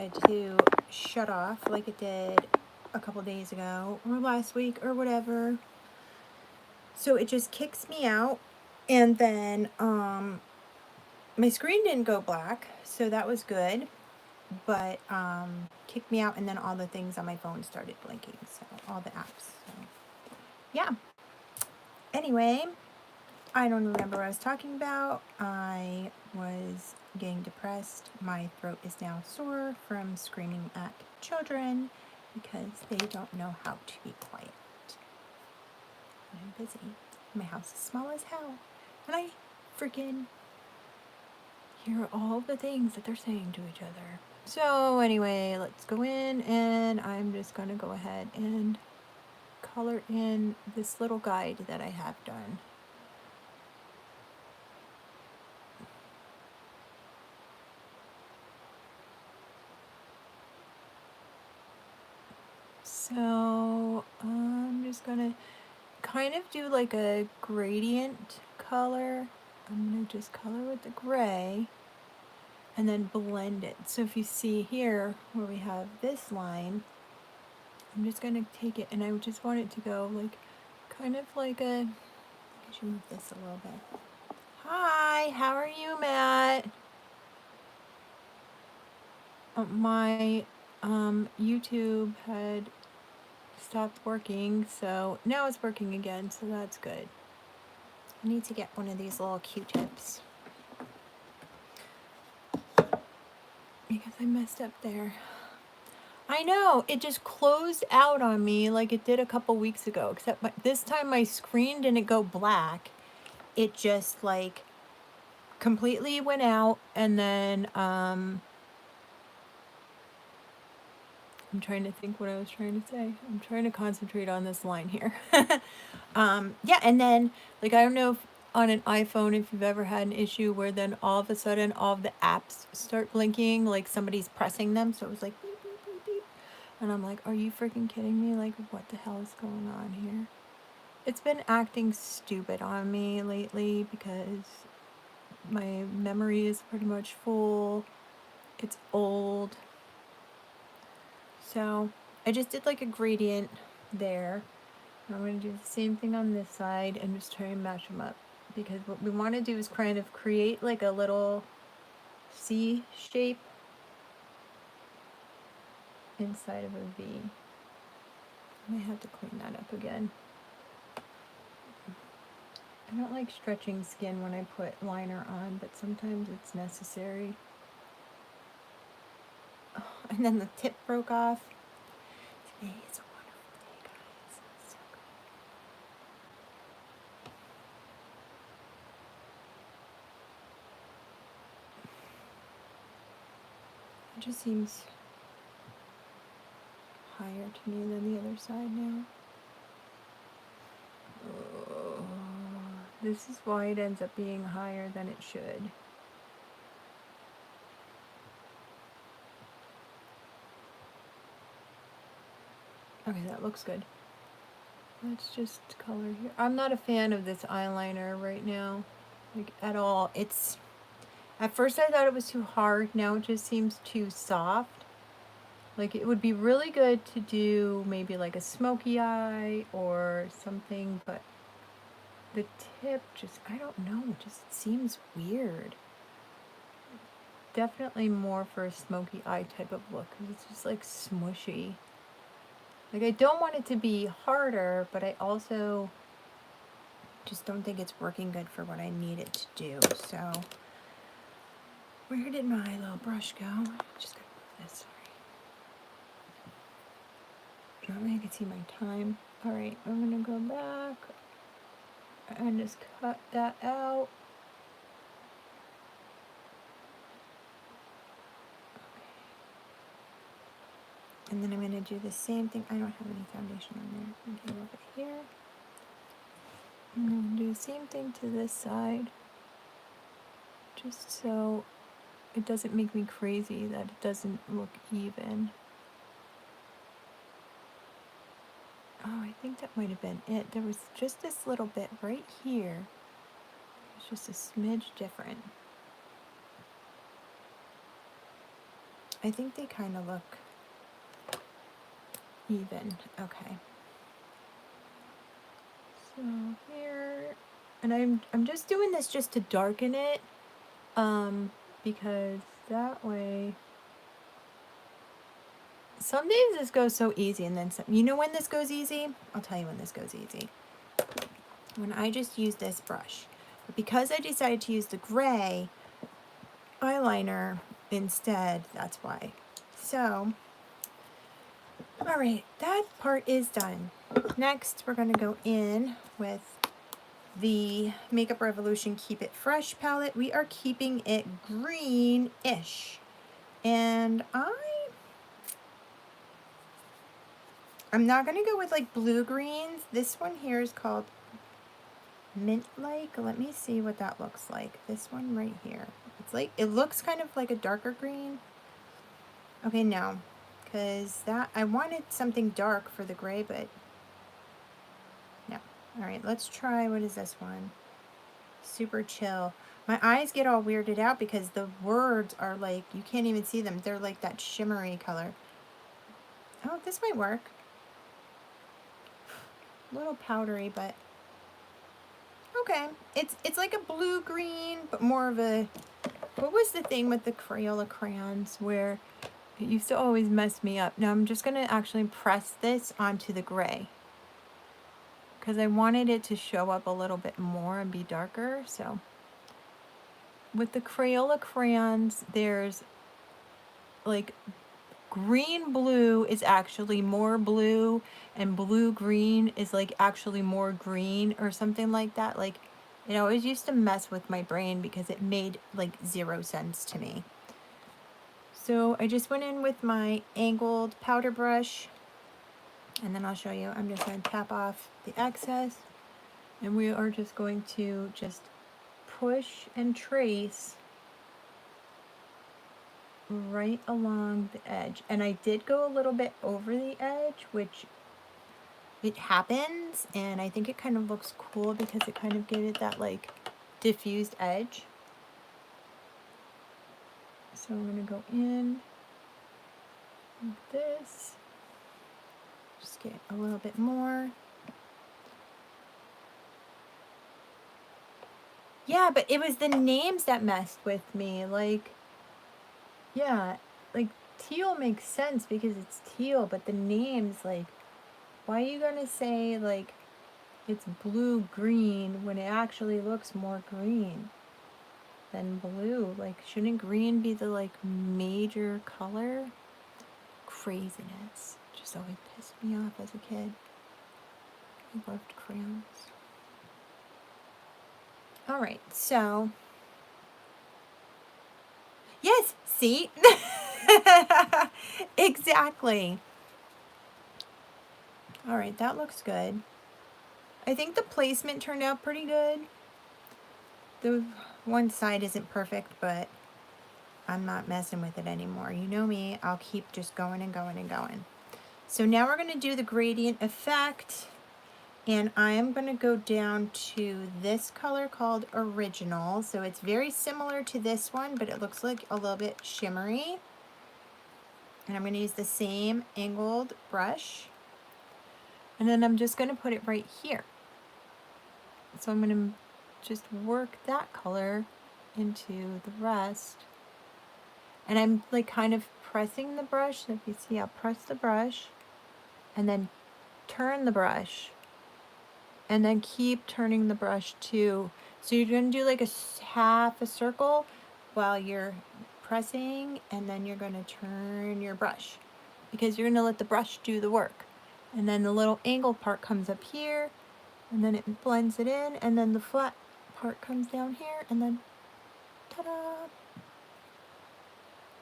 decided to shut off like it did a couple days ago or last week or whatever. So it just kicks me out, and then my screen didn't go black, so that was good, but kicked me out, and then all the things on my phone started blinking, so all the apps. So yeah. Anyway, I don't remember what I was talking about. I was getting depressed. My throat is now sore from screaming at children because they don't know how to be quiet. I'm busy. My house is small as hell. And I freaking hear all the things that they're saying to each other. So anyway, let's go in, and I'm just going to go ahead and color in this little guide that I have done. So I'm just gonna kind of do like a gradient color. I'm gonna just color with the gray and then blend it. So if you see here where we have this line, I'm just gonna take it, and I just want it to go like kind of like a, I should move this a little bit. Hi, how are you, Matt? My YouTube had stopped working, so now it's working again, so that's good. I need to get one of these little Q-tips because I messed up there. I know, it just closed out on me like it did a couple weeks ago, except this time my screen didn't go black. It just like completely went out, and then I'm trying to think what I was trying to say. I'm trying to concentrate on this line here. Yeah, and then like I don't know if on an iPhone if you've ever had an issue where then all of a sudden all of the apps start blinking like somebody's pressing them, so it was like beep beep beep beep, and I'm like, are you freaking kidding me? Like, what the hell is going on here? It's been acting stupid on me lately because my memory is pretty much full. It's old. So I just did like a gradient there. I'm going to do the same thing on this side and just try and match them up, because what we want to do is kind of create like a little C shape inside of a V. I might have to clean that up again. I don't like stretching skin when I put liner on, but sometimes it's necessary. Oh, and then the tip broke off. Today is a wonderful day, guys. It's so good. It just seems higher to me than the other side now. Oh, this is why it ends up being higher than it should. Okay, that looks good. Let's just color here. I'm not a fan of this eyeliner right now, like at all. It's, at first I thought it was too hard. Now it just seems too soft. Like it would be really good to do maybe like a smoky eye or something, but the tip just, I don't know, just seems weird. Definitely more for a smoky eye type of look, because it's just like smushy. Like I don't want it to be harder, but I also just don't think it's working good for what I need it to do. So where did my little brush go? Just gonna move this, sorry. That way I can see my time. Alright, I'm gonna go back and just cut that out. And then I'm going to do the same thing. I don't have any foundation on there. Okay, a little bit here. And I'm going to do the same thing to this side. Just so it doesn't make me crazy that it doesn't look even. Oh, I think that might have been it. There was just this little bit right here. It's just a smidge different. I think they kind of look even. Okay. So here, and I'm just doing this just to darken it, because that way, some days this goes so easy, and then some. You know when this goes easy? I'll tell you when this goes easy. When I just use this brush. But because I decided to use the gray eyeliner instead, that's why. So, all right, that part is done. Next, we're going to go in with the Makeup Revolution Keep It Fresh palette. We are keeping it green-ish. And I'm not going to go with like blue greens. This one here is called Mint-like. Let me see what that looks like. This one right here. It's like, it looks kind of like a darker green. Okay, no. Because I wanted something dark for the gray, but no. All right, let's try, what is this one? Super Chill. My eyes get all weirded out because the words are like, you can't even see them. They're like that shimmery color. Oh, this might work. A little powdery, but okay. It's like a blue-green, but more of a, what was the thing with the Crayola crayons where it used to always mess me up? Now I'm just going to actually press this onto the gray because I wanted it to show up a little bit more and be darker. So with the Crayola crayons, there's like green blue is actually more blue and blue green is like actually more green or something like that. Like it always used to mess with my brain because it made like 0 sense to me. So I just went in with my angled powder brush, and then I'll show you. I'm just going to tap off the excess, and we are just going to just push and trace right along the edge. And I did go a little bit over the edge, which it happens, and I think it kind of looks cool because it kind of gave it that like diffused edge. So I'm going to go in like this, just get a little bit more. Yeah, but it was the names that messed with me. Like, yeah, like teal makes sense because it's teal, but the names, like, why are you gonna say like it's blue green when it actually looks more green than blue? Like, shouldn't green be the like major color? Craziness. Just always pissed me off as a kid. I loved crayons. All right, so yes, see? Exactly. All right, that looks good. I think the placement turned out pretty good. The one side isn't perfect, but I'm not messing with it anymore. You know me, I'll keep just going and going and going. So now we're going to do the gradient effect, and I am going to go down to this color called Original. So it's very similar to this one, but it looks like a little bit shimmery. And I'm going to use the same angled brush. And then I'm just going to put it right here. So I'm going to just work that color into the rest. And I'm like kind of pressing the brush. So if you see, I'll press the brush and then turn the brush. And then keep turning the brush too. So you're going to do like a half a circle while you're pressing, and then you're going to turn your brush because you're going to let the brush do the work. And then the little angled part comes up here, and then it blends it in, and then the flat part comes down here, and then ta-da!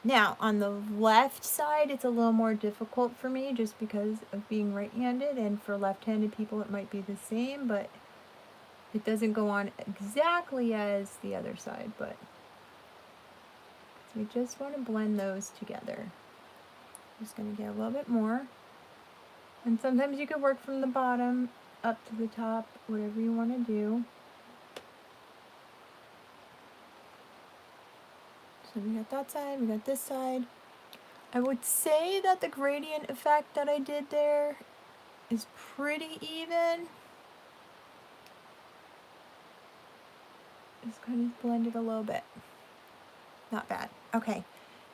Now, on the left side, it's a little more difficult for me just because of being right-handed, and for left-handed people it might be the same, but it doesn't go on exactly as the other side, but we just want to blend those together. Just going to get a little bit more. And sometimes you could work from the bottom up to the top, whatever you want to do. So we got that side, we got this side. I would say that the gradient effect that I did there is pretty even. Just kind of blend it a little bit. Not bad. Okay.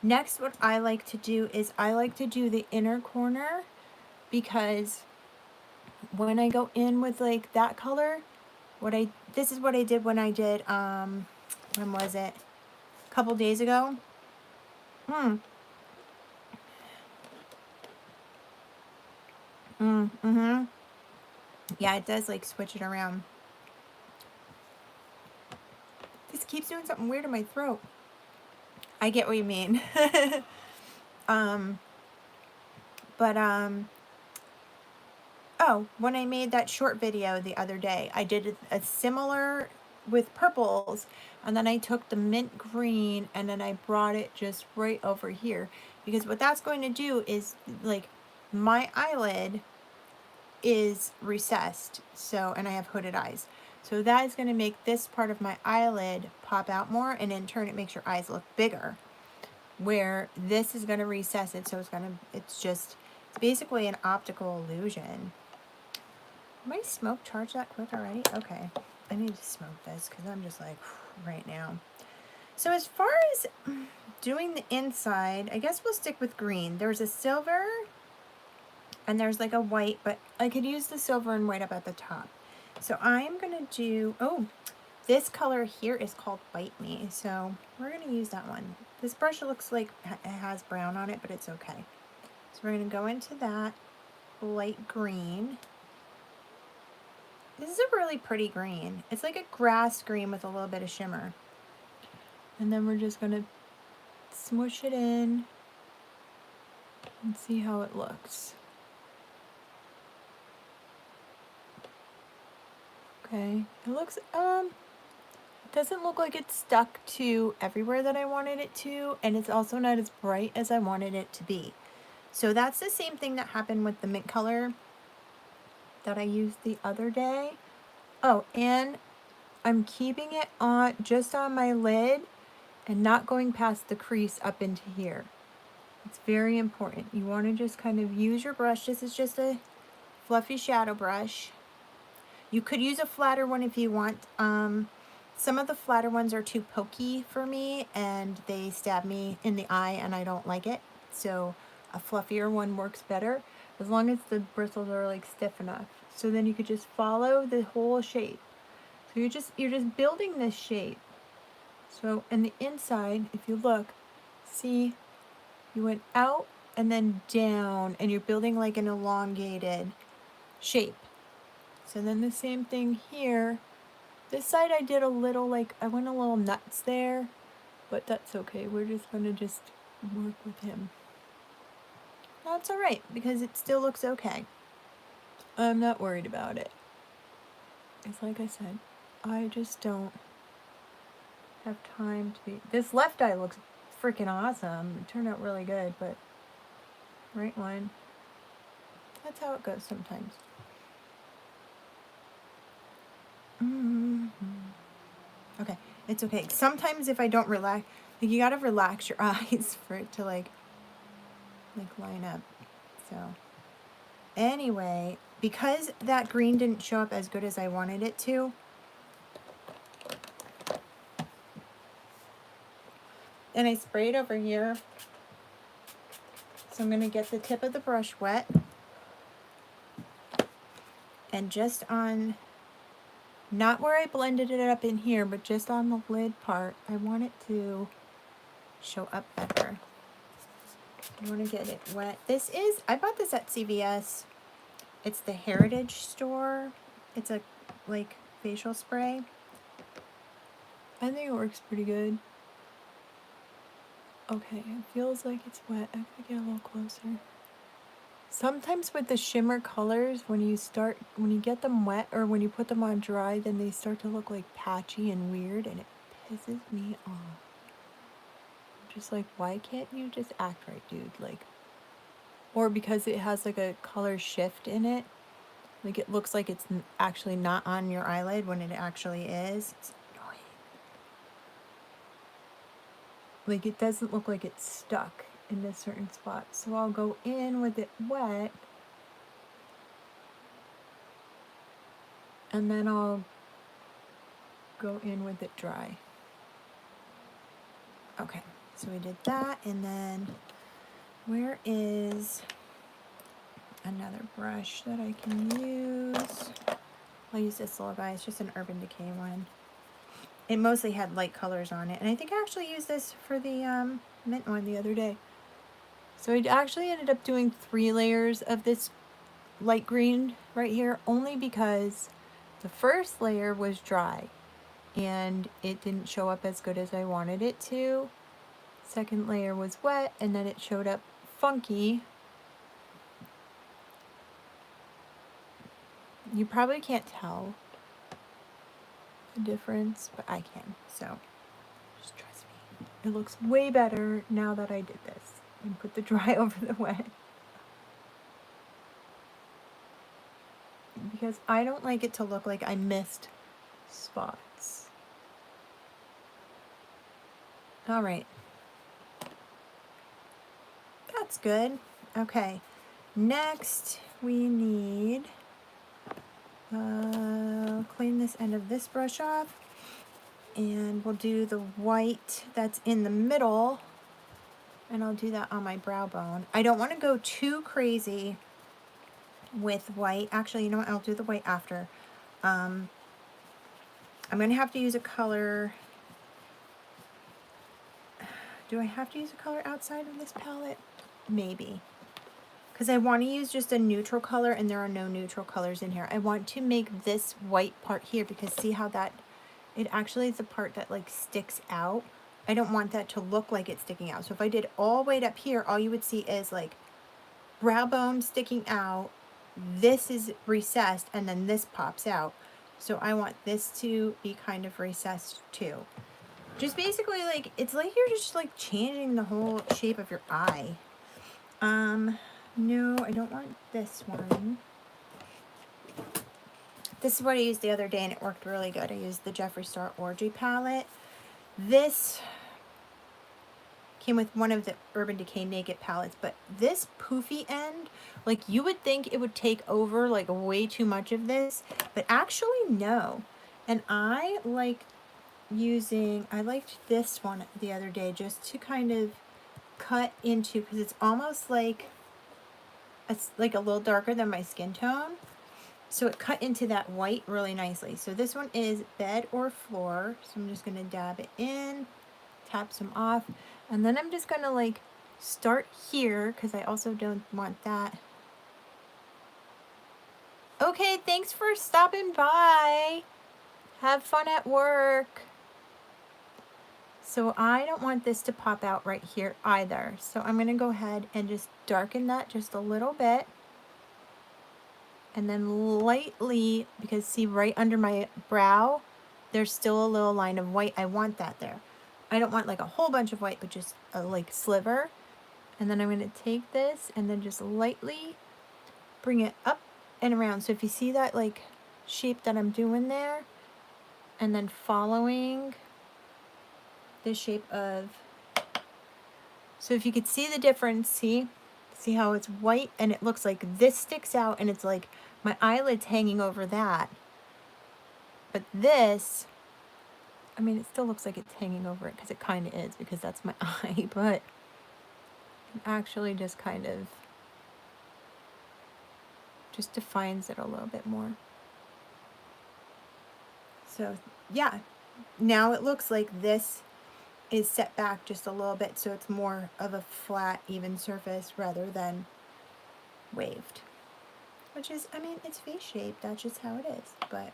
Next, what I like to do is I like to do the inner corner, because when I go in with like that color, this is what I did when I did, when was it? A couple days ago. Yeah, it does like switch it around. This keeps doing something weird in my throat. I get what you mean. But oh, when I made that short video the other day, I did a similar with purples, and then I took the mint green and then I brought it just right over here, because what that's going to do is, like, my eyelid is recessed, so, and I have hooded eyes, so that is going to make this part of my eyelid pop out more, and in turn it makes your eyes look bigger, where this is going to recess it, so it's basically an optical illusion. My smoke charged that quick already? Okay. I need to smoke this because I'm just like, right now. So as far as doing the inside, I guess we'll stick with green. There's a silver and there's like a white, but I could use the silver and white up at the top. So I'm going to do, oh, this color here is called Bite Me. So we're going to use that one. This brush looks like it has brown on it, but it's okay. So we're going to go into that light green. This is a really pretty green. It's like a grass green with a little bit of shimmer. And then we're just going to smoosh it in and see how it looks. Okay, it looks, it doesn't look like it's stuck to everywhere that I wanted it to, and it's also not as bright as I wanted it to be. So that's the same thing that happened with the mint color that I used the other day. Oh, and I'm keeping it on just on my lid and not going past the crease up into here. It's very important. You want to just kind of use your brush. This is just a fluffy shadow brush. You could use a flatter one if you want. Some of the flatter ones are too pokey for me and they stab me in the eye and I don't like it. So a fluffier one works better as long as the bristles are like stiff enough. So then you could just follow the whole shape. So you're just building this shape. So in the inside, if you look, see, you went out and then down, and you're building like an elongated shape. So then the same thing here. This side I did a little, like, I went a little nuts there, but that's okay. We're just going to just work with him. That's all right, because it still looks okay. I'm not worried about it. It's like I said, I just don't have time to be. This left eye looks freaking awesome. It turned out really good, but right one. That's how it goes sometimes. Okay, it's okay. Sometimes if I don't relax, like, you gotta relax your eyes for it to like line up. So anyway, because that green didn't show up as good as I wanted it to, and I sprayed over here, so I'm gonna get the tip of the brush wet, and just on, not where I blended it up in here, but just on the lid part, I want it to show up better. I want to get it wet. This is, I bought this at CVS. It's the Heritage store. It's a, like, facial spray. I think it works pretty good. Okay, it feels like it's wet. I gotta get a little closer. Sometimes with the shimmer colors, when you get them wet or when you put them on dry, then they start to look like patchy and weird, and it pisses me off. I'm just like, why can't you just act right, dude? Like, or because it has like a color shift in it, like it looks like it's actually not on your eyelid when it actually is. It's annoying. Like, it doesn't look like it's stuck. in this certain spot. So I'll go in with it wet, and then I'll go in with it dry. Okay, so we did that, and then where is another brush that I can use? I'll use this little guy. It's just an Urban Decay one. It mostly had light colors on it, and I think I actually used this for the mint one the other day. So I actually ended up doing 3 layers of this light green right here, only because the first layer was dry and it didn't show up as good as I wanted it to. Second layer was wet, and then it showed up funky. You probably can't tell the difference, but I can, so just trust me. It looks way better now that I did this and put the dry over the wet. Because I don't like it to look like I missed spots. All right. That's good. Okay. Next, we need clean this end of this brush off, and we'll do the white that's in the middle, and I'll do that on my brow bone. I don't want to go too crazy with white. Actually, you know what? I'll do the white after. I'm going to have to use a color. Do I have to use a color outside of this palette? Maybe. Because I want to use just a neutral color, and there are no neutral colors in here. I want to make this white part here, because see how that, it actually is the part that like sticks out. I don't want that to look like it's sticking out. So if I did all white up here, all you would see is like brow bone sticking out. This is recessed, and then this pops out. So I want this to be kind of recessed too. Just basically like, it's like you're just like changing the whole shape of your eye. No, I don't want this one. This is what I used the other day, and it worked really good. I used the Jeffree Orgy palette. This came with one of the Urban Decay Naked palettes, but this poofy end, like you would think it would take over like way too much of this, but actually no. And I liked this one the other day just to kind of cut into, because it's almost like it's like a little darker than my skin tone. So it cut into that white really nicely. So this one is bed or floor. So I'm just going to dab it in, tap some off. And then I'm just going to like start here, because I also don't want that. Okay, thanks for stopping by. Have fun at work. So I don't want this to pop out right here either. So I'm going to go ahead and just darken that just a little bit. And then lightly, because see right under my brow, there's still a little line of white. I want that there. I don't want like a whole bunch of white, but just a like sliver. And then I'm going to take this and then just lightly bring it up and around. So if you see that like shape that I'm doing there, and then following the shape of, so if you could see the difference, see how it's white and it looks like this sticks out, and it's like my eyelid's hanging over that. But this, I mean, it still looks like it's hanging over it, because it kind of is, because that's my eye, but it actually just kind of just defines it a little bit more. So yeah, now it looks like this is set back just a little bit, so it's more of a flat, even surface rather than waved. Which is, I mean, it's face shaped, that's just how it is. But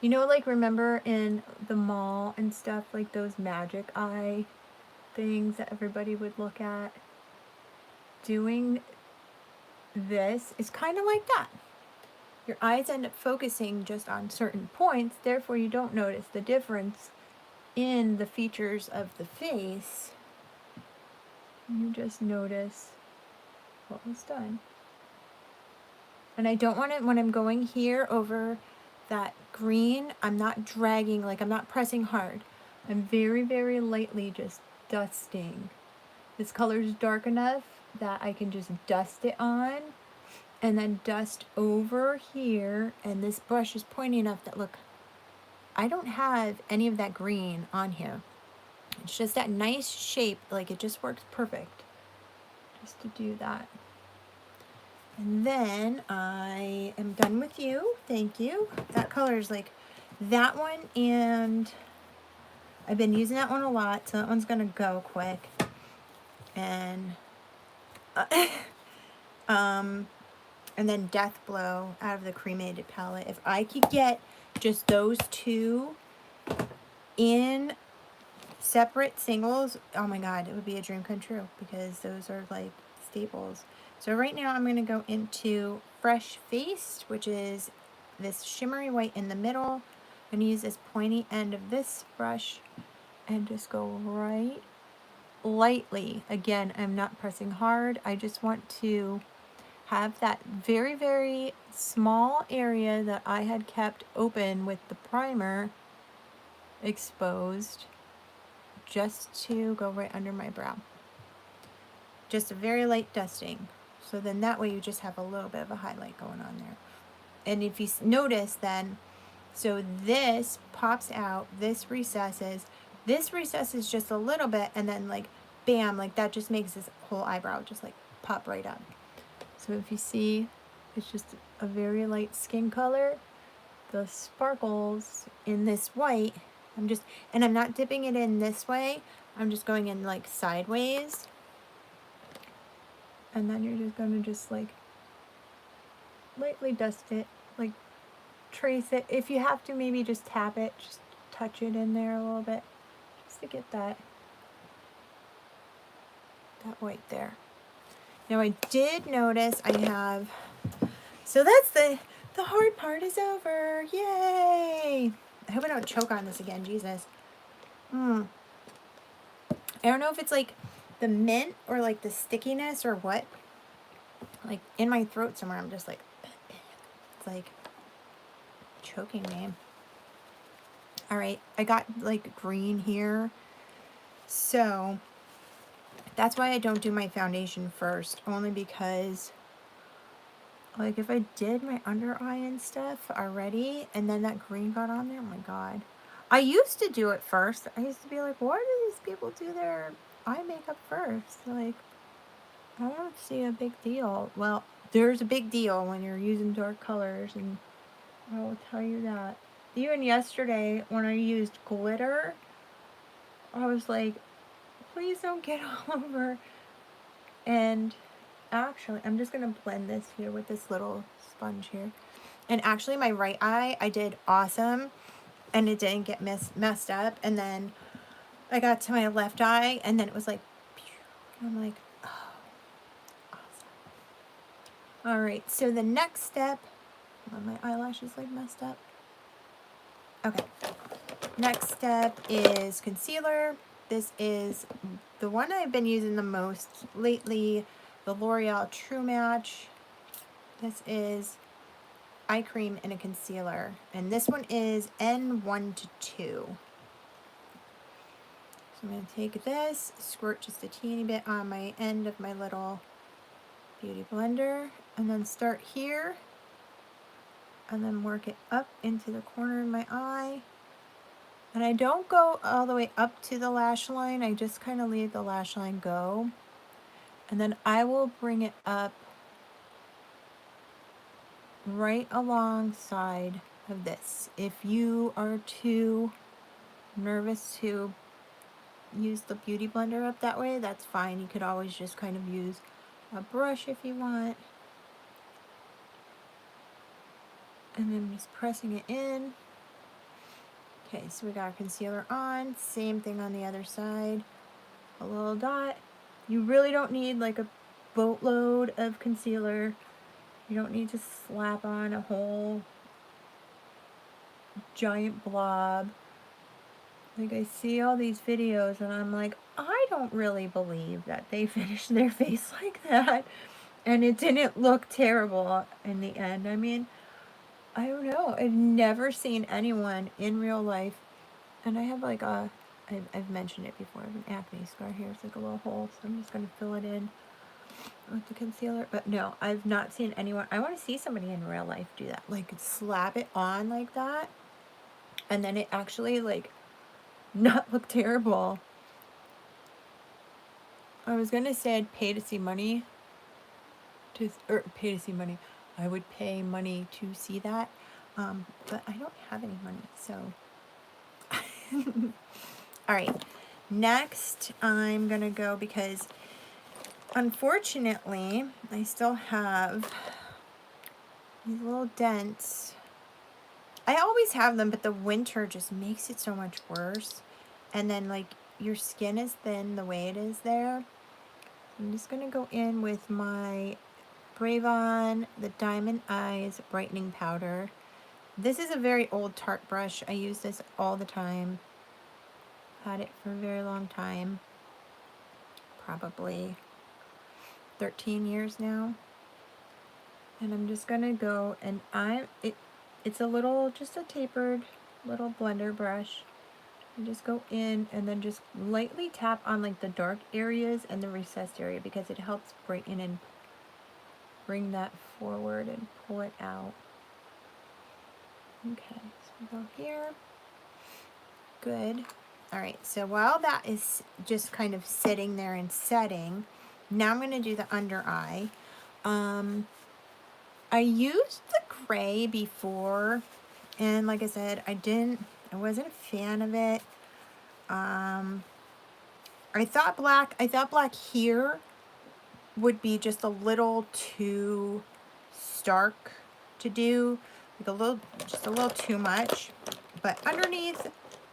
you know, like remember in the mall and stuff, like those magic eye things that everybody would look at? Doing this is kind of like that. Your eyes end up focusing just on certain points, therefore you don't notice the difference in the features of the face. You just notice what was done. And I don't want it, when I'm going here over that green, I'm not dragging, like I'm not pressing hard. I'm very, very lightly just dusting This color is dark enough that I can just dust it on and then dust over here. And this brush is pointy enough that, look, I don't have any of that green on here. It's just that nice shape, like it just works perfect just to do that. And then I am done with you. Thank you. That color is like that one, and I've been using that one a lot, so that one's gonna go quick. And and then Death Blow out of the cremated palette. If I could get just those two in separate singles, oh my god, it would be a dream come true, because those are like staples. So right now I'm going to go into Fresh Faced, which is this shimmery white in the middle. I'm going to use this pointy end of this brush and just go right lightly. Again, I'm not pressing hard. I just want to have that very, very small area that I had kept open with the primer exposed, just to go right under my brow. Just a very light dusting. So then that way you just have a little bit of a highlight going on there. And if you notice then, so this pops out, this recesses just a little bit, and then like bam, like that just makes this whole eyebrow just like pop right up. So if you see, it's just a very light skin color. The sparkles in this white, I'm not dipping it in this way, I'm just going in like sideways. And then you're just going to just like lightly dust it, like trace it. If you have to, maybe just tap it, just touch it in there a little bit, just to get that white there. Now I did notice I have, so that's the hard part is over. Yay! I hope I don't choke on this again, Jesus. I don't know if it's like the mint or like the stickiness or what. Like in my throat somewhere, I'm just like, it's like choking me. All right, I got like green here. So that's why I don't do my foundation first, only because like if I did my under eye and stuff already and then that green got on there, oh my god. I used to do it first. I used to be like, why do these people do their eye makeup first? Like, I don't see a big deal. Well, there's a big deal when you're using dark colors, and I will tell you that. Even yesterday, when I used glitter, I was like, please don't get all over. And actually, I'm just going to blend this here with this little sponge here. And actually, my right eye, I did awesome, and it didn't get messed up. And then I got to my left eye, and then it was like, pew. I'm like, oh, awesome. All right, so the next step, my eyelash is like messed up. Okay, next step is concealer. This is the one I've been using the most lately, the L'Oreal True Match. This is eye cream and a concealer, and this one is N1 to 2. So I'm going to take this, squirt just a teeny bit on my end of my little beauty blender, and then start here, and then work it up into the corner of my eye. And I don't go all the way up to the lash line, I just kind of leave the lash line go. And then I will bring it up right alongside of this. If you are too nervous to use the beauty blender up that way, that's fine. You could always just kind of use a brush if you want. And then just pressing it in. Okay, so we got our concealer on. Same thing on the other side. A little dot. You really don't need like a boatload of concealer. You don't need to slap on a whole giant blob. Like, I see all these videos and I'm like, I don't really believe that they finished their face like that. And it didn't look terrible in the end. I mean, I don't know. I've never seen anyone in real life. And I have like a I've mentioned it before. I have an acne scar here. It's like a little hole, so I'm just going to fill it in with the concealer. But no, I've not seen anyone. I want to see somebody in real life do that. Like, slap it on like that, and then it actually, like, not look terrible. I was going to say I'd pay to see money. Or pay to see money. I would pay money to see that. But I don't have any money, so... Alright, next I'm gonna go because unfortunately I still have these little dents. I always have them, but the winter just makes it so much worse. And then, like, your skin is thin the way it is there. I'm just gonna go in with my Brave On the Diamond Eyes Brightening Powder. This is a very old Tarte brush. I use this all the time. Had it for a very long time. Probably 13 years now. And I'm just gonna go and it's a little, just a tapered little blender brush. And just go in and then just lightly tap on like the dark areas and the recessed area because it helps brighten and bring that forward and pull it out. Okay, so we go here. Good. Alright, so while that is just kind of sitting there and setting, now I'm going to do the under eye. I used the gray before, and like I said, I wasn't a fan of it. I thought black here would be just a little too stark to do, like just a little too much, but underneath,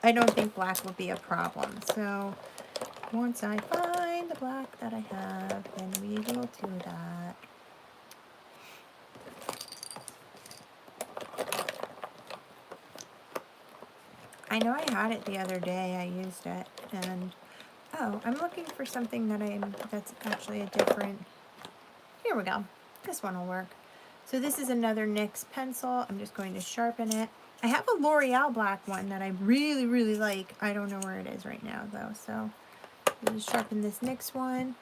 I don't think black will be a problem. So once I find the black that I have, then we will do that. I know I had it the other day. I used it, and oh, I'm looking for something that's actually a different. Here we go. This one will work. So this is another NYX pencil. I'm just going to sharpen it. I have a L'Oreal black one that I really, really like. I don't know where it is right now, though. So I'll just sharpen this NYX one.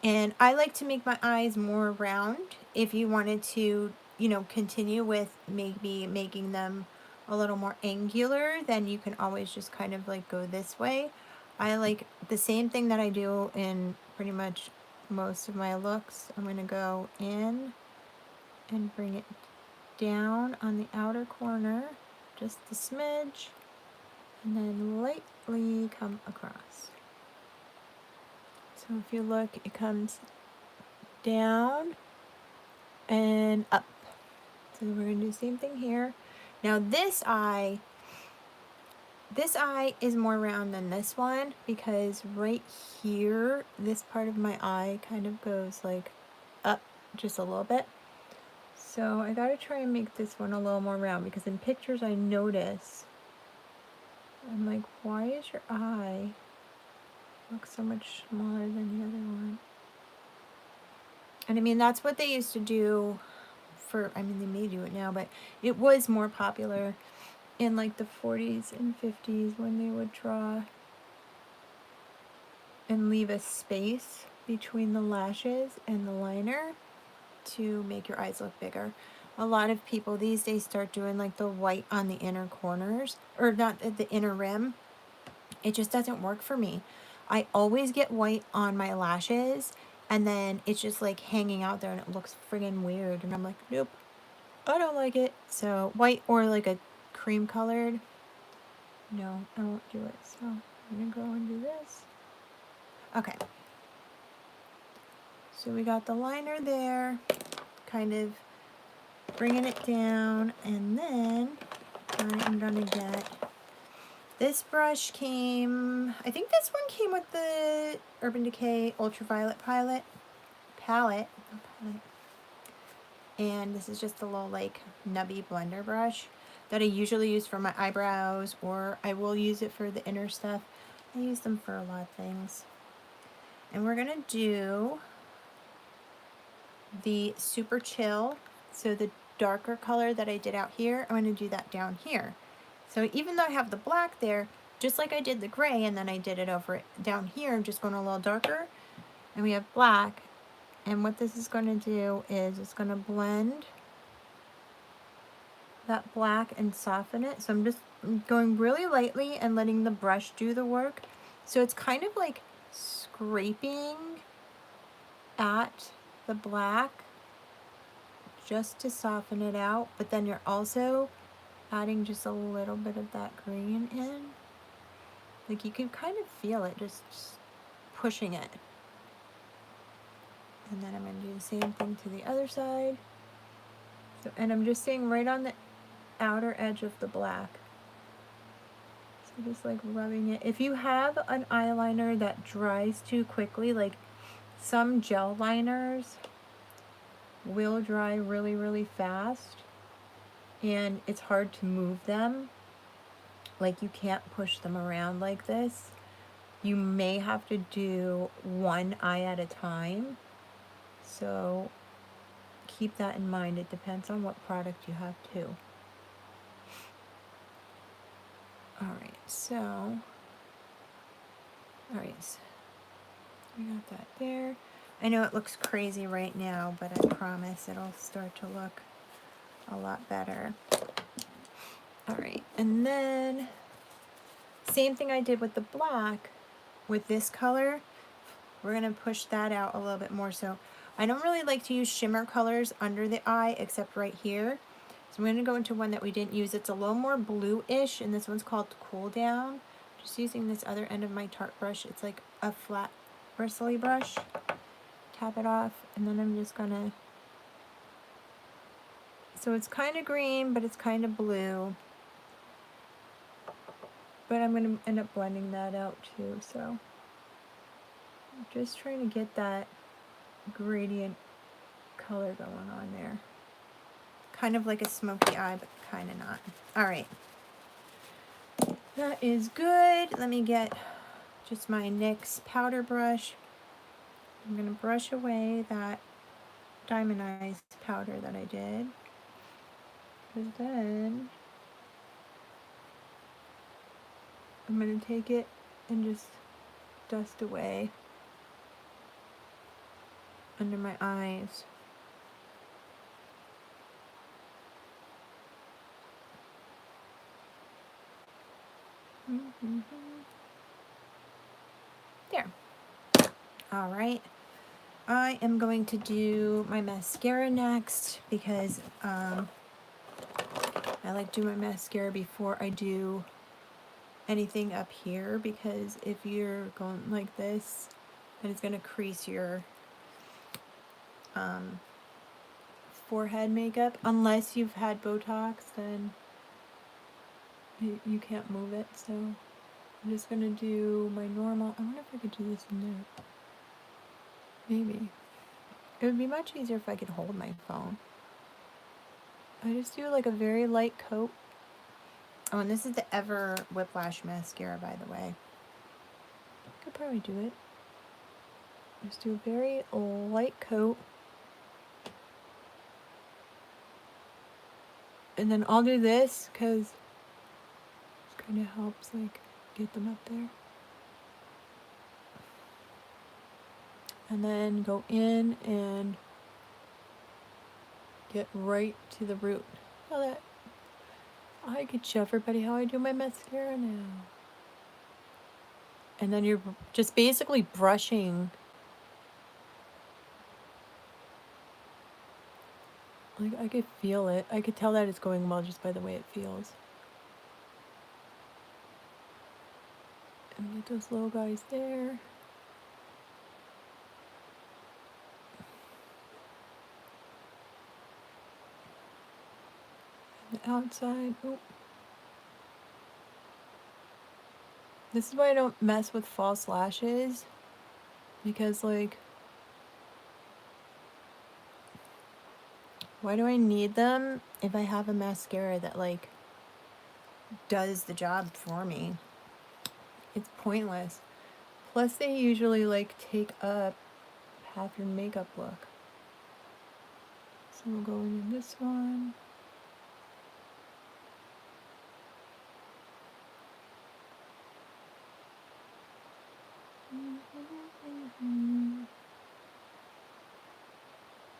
And I like to make my eyes more round. If you wanted to, you know, continue with maybe making them a little more angular, then you can always just kind of like go this way. I like the same thing that I do in pretty much most of my looks. I'm going to go in and bring it down on the outer corner, just a smidge, and then lightly come across. So if you look, it comes down and up. So we're going to do the same thing here. Now this eye is more round than this one because right here, this part of my eye kind of goes like up just a little bit. So I gotta try and make this one a little more round because in pictures I notice, I'm like, why is your eye look so much smaller than the other one? And I mean, that's what they used to do for, I mean, they may do it now, but it was more popular in like the 40s and 50s when they would draw and leave a space between the lashes and the liner to make your eyes look bigger. A lot of people these days start doing like the white on the inner corners, or not the inner rim. It just doesn't work for me. I always get white on my lashes and then it's just like hanging out there and it looks friggin' weird, and I'm like, nope, I don't like it. So white or like a cream colored, no, I won't do it. So I'm gonna go and do this. Okay, so we got the liner there, kind of bringing it down, and then I'm gonna get this brush I think this one came with the Urban Decay Ultraviolet palette, and this is just a little like nubby blender brush that I usually use for my eyebrows, or I will use it for the inner stuff. I use them for a lot of things. And we're gonna do the Super Chill, so the darker color that I did out here, I'm going to do that down here. So even though I have the black there, just like I did the gray, and then I did it over down here. I'm just going a little darker, and we have black. And what this is going to do is it's going to blend that black and soften it. So I'm just going really lightly and letting the brush do the work. So it's kind of like scraping at the black just to soften it out, but then you're also adding just a little bit of that green in. Like you can kind of feel it just pushing it. And then I'm going to do the same thing to the other side. So, and I'm just staying right on the outer edge of the black. So just like rubbing it. If you have an eyeliner that dries too quickly, like some gel liners will dry really, really fast, and it's hard to move them. Like you can't push them around like this. You may have to do one eye at a time. So keep that in mind. It depends on what product you have too. Alright, so we got that there. I know it looks crazy right now, but I promise it'll start to look a lot better. Alright, and then same thing I did with the black, with this color, we're going to push that out a little bit more. So I don't really like to use shimmer colors under the eye except right here. So I'm going to go into one that we didn't use. It's a little more blue-ish, and this one's called Cool Down. Just using this other end of my Tarte brush. It's like a flat bristly brush. Tap it off, and then I'm just going to... So it's kind of green, but it's kind of blue. But I'm going to end up blending that out too, so... I'm just trying to get that gradient color going on there. Kind of like a smoky eye, but kind of not. Alright. That is good. Let me get just my NYX powder brush. I'm going to brush away that diamondized powder that I did. Because then I'm going to take it and just dust away under my eyes. There. Alright. I am going to do my mascara next because I like to do my mascara before I do anything up here, because if you're going like this, then it's going to crease your forehead makeup. Unless you've had Botox, then you can't move it. So I'm just going to do my normal. I wonder if I could do this in there. Maybe. It would be much easier if I could hold my phone. I just do like a very light coat. Oh, and this is the Ever Whiplash Mascara, by the way. I could probably do it. Just do a very light coat. And then I'll do this because it kind of helps like get them up there. And then go in and get right to the root. Now that I could show everybody how I do my mascara now. And then you're just basically brushing. Like I could feel it. I could tell that it's going well just by the way it feels. And get those little guys there. And the outside. Oh. This is why I don't mess with false lashes. Because like, why do I need them if I have a mascara that like does the job for me? It's pointless. Plus they usually like take up half your makeup look. So we'll go in this one.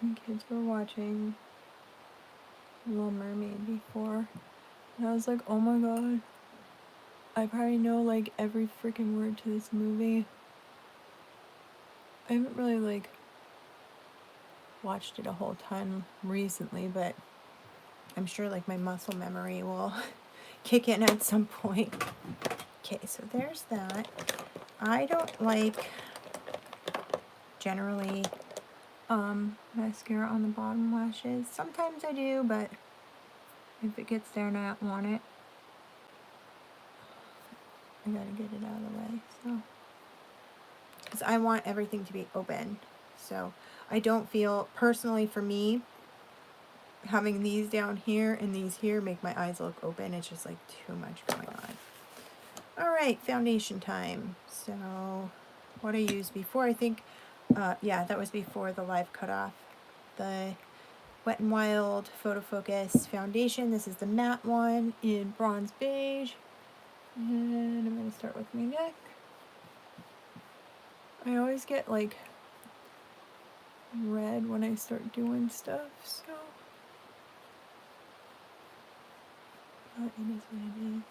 and kids were watching Little Mermaid before. And I was like, oh my god. I probably know like every freaking word to this movie. I haven't really like watched it a whole ton recently, but I'm sure like my muscle memory will kick in at some point. Okay, so there's that. I don't like generally mascara on the bottom lashes. Sometimes I do, but if it gets there and I don't want it, I gotta get it out of the way. So, because I want everything to be open. So I don't feel, personally for me, having these down here and these here make my eyes look open. It's just like too much going on. Alright, foundation time. So what I used before, I think, yeah, that was before the live cutoff. The Wet n Wild Photo Focus foundation. This is the matte one in bronze beige. And I'm going to start with my neck. I always get like red when I start doing stuff, so it is what it is.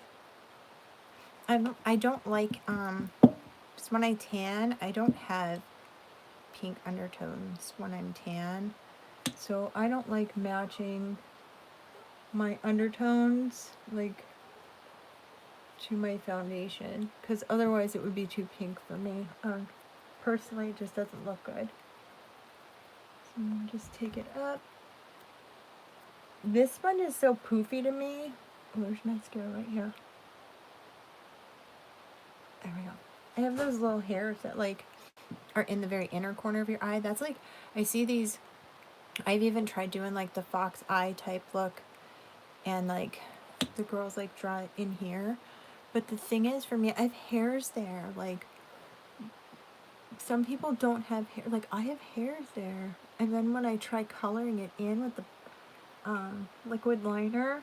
I don't like just when I tan, I don't have pink undertones when I'm tan. So I don't like matching my undertones like to my foundation, because otherwise it would be too pink for me. Personally, it just doesn't look good. So I'll just take it up. This one is so poofy to me. Oh, there's mascara right here. There we go. I have those little hairs that like are in the very inner corner of your eye. That's like, I see these, I've even tried doing like the fox eye type look, and like the girls like draw it in here. But the thing is, for me, I have hairs there. Like, some people don't have hair. Like, I have hairs there. And then when I try coloring it in with the liquid liner,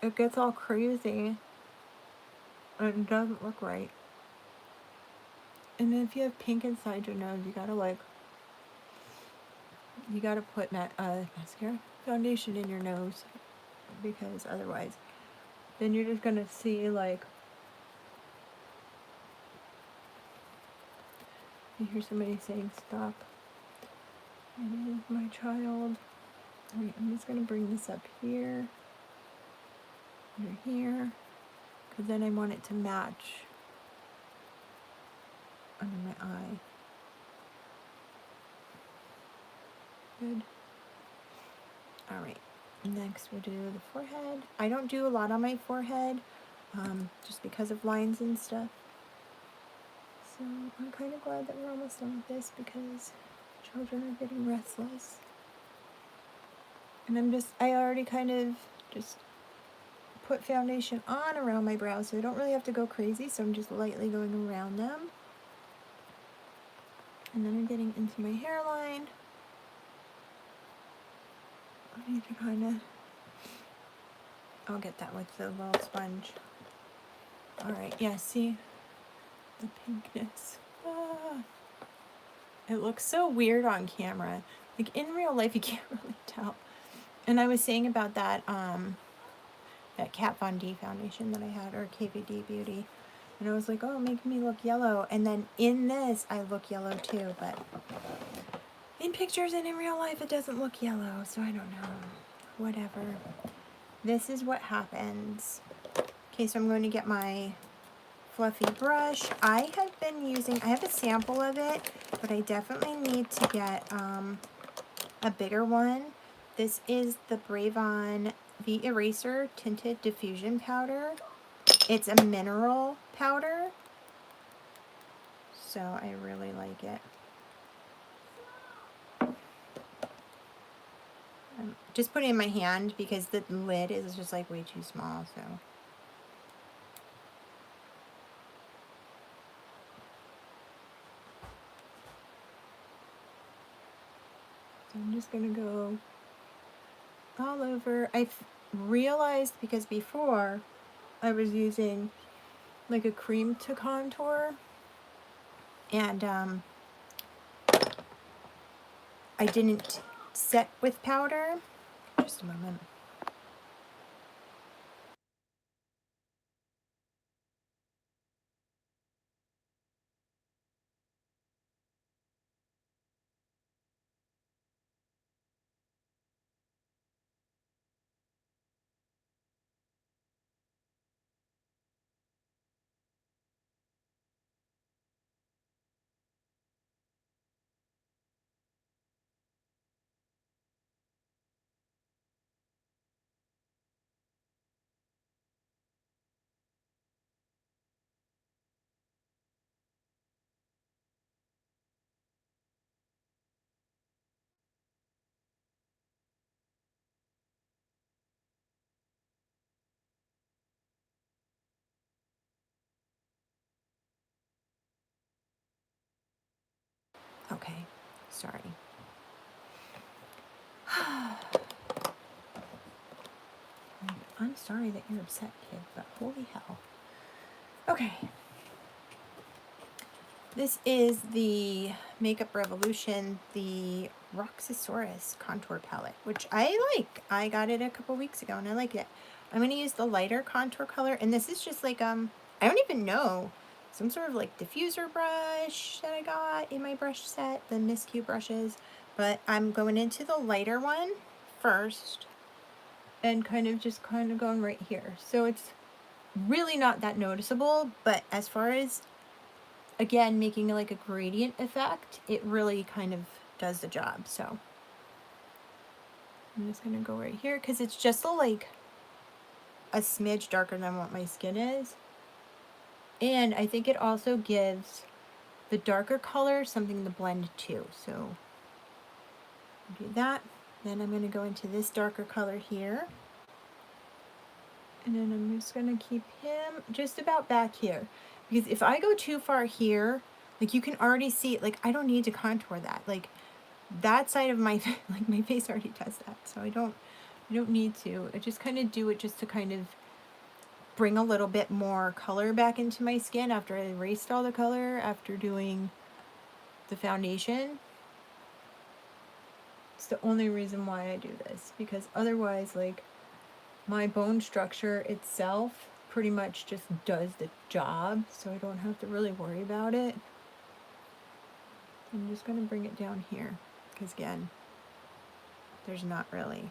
it gets all crazy. And it doesn't look right. And then if you have pink inside your nose, you gotta put mascara foundation in your nose, because otherwise then you're just gonna see like, you hear somebody saying stop. It is my child. Alright, I'm just gonna bring this up here, under here, because then I want it to match under my eye. Good. Alright, next we'll do the forehead. I don't do a lot on my forehead, just because of lines and stuff. So I'm kind of glad that we're almost done with this, because children are getting restless. And I already kind of just put foundation on around my brows, so I don't really have to go crazy, so I'm just lightly going around them. And then I'm getting into my hairline. I need to kind of, I'll get that with the little sponge. Alright, yeah, see the pinkness. It looks so weird on camera. Like, in real life, you can't really tell. And I was saying about that, that Kat Von D foundation that I had, or KVD Beauty. And I was like, oh, making me look yellow. And then in this, I look yellow too, but in pictures and in real life, it doesn't look yellow, so I don't know. Whatever. This is what happens. Okay, so I'm going to get my fluffy brush. I have a sample of it, but I definitely need to get a bigger one. This is the Brave On V Eraser Tinted Diffusion Powder. It's a mineral powder, so I really like it. Just put it in my hand because the lid is just like way too small, so. I'm just gonna go all over. I've realized, because before I was using like a cream to contour, and I didn't set with powder. Just a moment. Okay, sorry. I'm sorry that you're upset, kid, but holy hell. Okay. This is the Makeup Revolution, the Roxasaurus contour palette, which I like. I got it a couple weeks ago and I like it. I'm going to use the lighter contour color, and this is just like, I don't even know, some sort of like diffuser brush that I got in my brush set, the Miss Q brushes, but I'm going into the lighter one first and kind of going right here. So it's really not that noticeable, but as far as, again, making like a gradient effect, it really kind of does the job. So I'm just gonna go right here because it's just like a smidge darker than what my skin is, and I think it also gives the darker color something to blend to. So do that. Then I'm gonna go into this darker color here, and then I'm just gonna keep him just about back here, because if I go too far here, like you can already see, like I don't need to contour that. Like that side of my like my face already does that, so I don't need to. I just kind of do it just to kind of bring a little bit more color back into my skin after I erased all the color after doing the foundation. It's the only reason why I do this, because otherwise, like, my bone structure itself pretty much just does the job, so I don't have to really worry about it. I'm just going to bring it down here, because again, there's not really.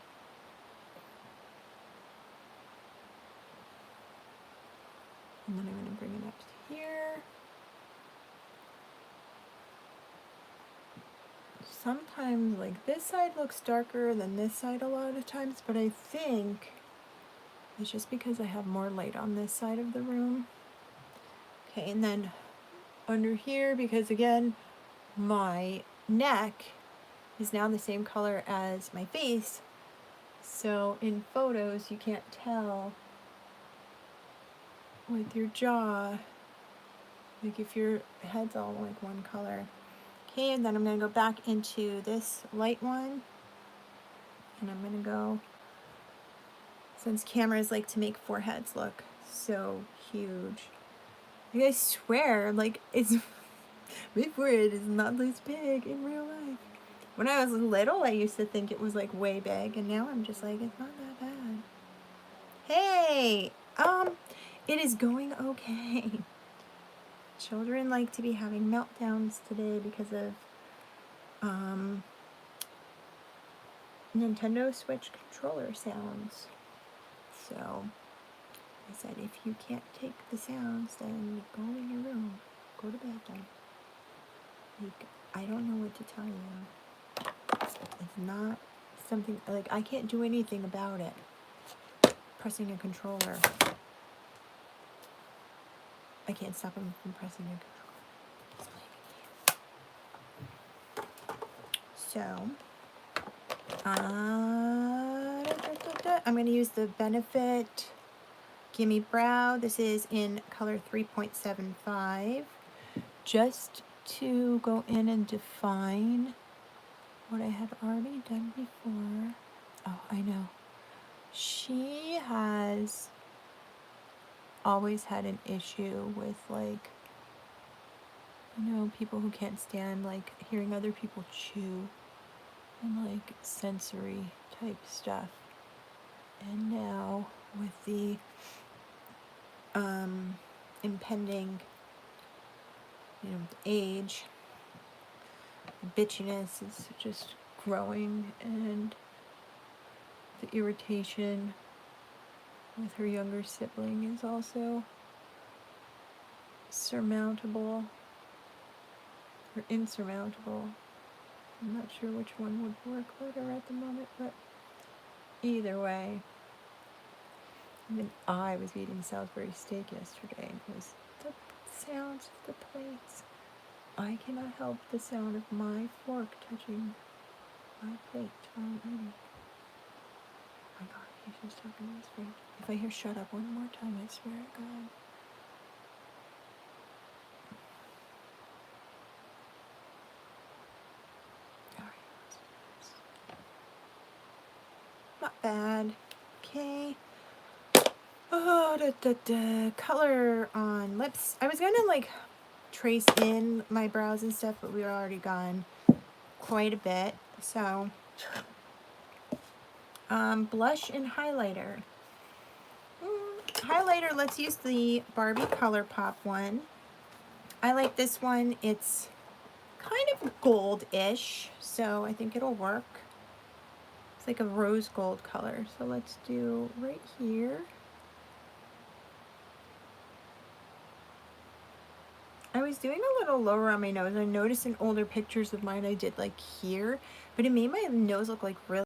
And then I'm going to bring it up to here. Sometimes, like, this side looks darker than this side a lot of times, but I think it's just because I have more light on this side of the room. Okay, and then under here, because again, my neck is now the same color as my face, so in photos you can't tell with your jaw, like if your head's all like one color. Okay, and then I'm going to go back into this light one, and I'm going to go, since cameras like to make foreheads look so huge, I swear, like, it's my forehead is not this big in real life. When I was little, I used to think it was like way big, and now I'm just like, it's not that bad. Hey, it is going okay. Children like to be having meltdowns today because of Nintendo Switch controller sounds. So I said, if you can't take the sounds, then go in your room, go to bed then. Like, I don't know what to tell you. It's not something, like, I can't do anything about it. Pressing a controller, I can't stop him from pressing a controller. So, I'm going to use the Benefit Gimme Brow. This is in color 3.75. Just to go in and define what I had already done before. Oh, I know. She has always had an issue with, like, you know, people who can't stand, like, hearing other people chew. and like sensory type stuff. And now with the impending, age, bitchiness is just growing, and the irritation with her younger sibling is also surmountable or insurmountable. I'm not sure which one would work better at the moment, but either way. Even I was eating Salisbury steak yesterday, and it was the sounds of the plates. I cannot help the sound of my fork touching my plate while I'm eating. Oh my god, he's just talking to his friend. If I hear shut up one more time, I swear to God. Not bad. Okay. Oh, color on lips. I was gonna like trace in my brows and stuff, but we were already gone quite a bit. So, blush and highlighter. Highlighter, let's use the Barbie ColourPop one. I like this one. It's kind of gold-ish, so I think it'll work. It's like a rose gold color. So let's do right here. I was doing a little lower on my nose. I noticed in older pictures of mine I did like here, but it made my nose look like really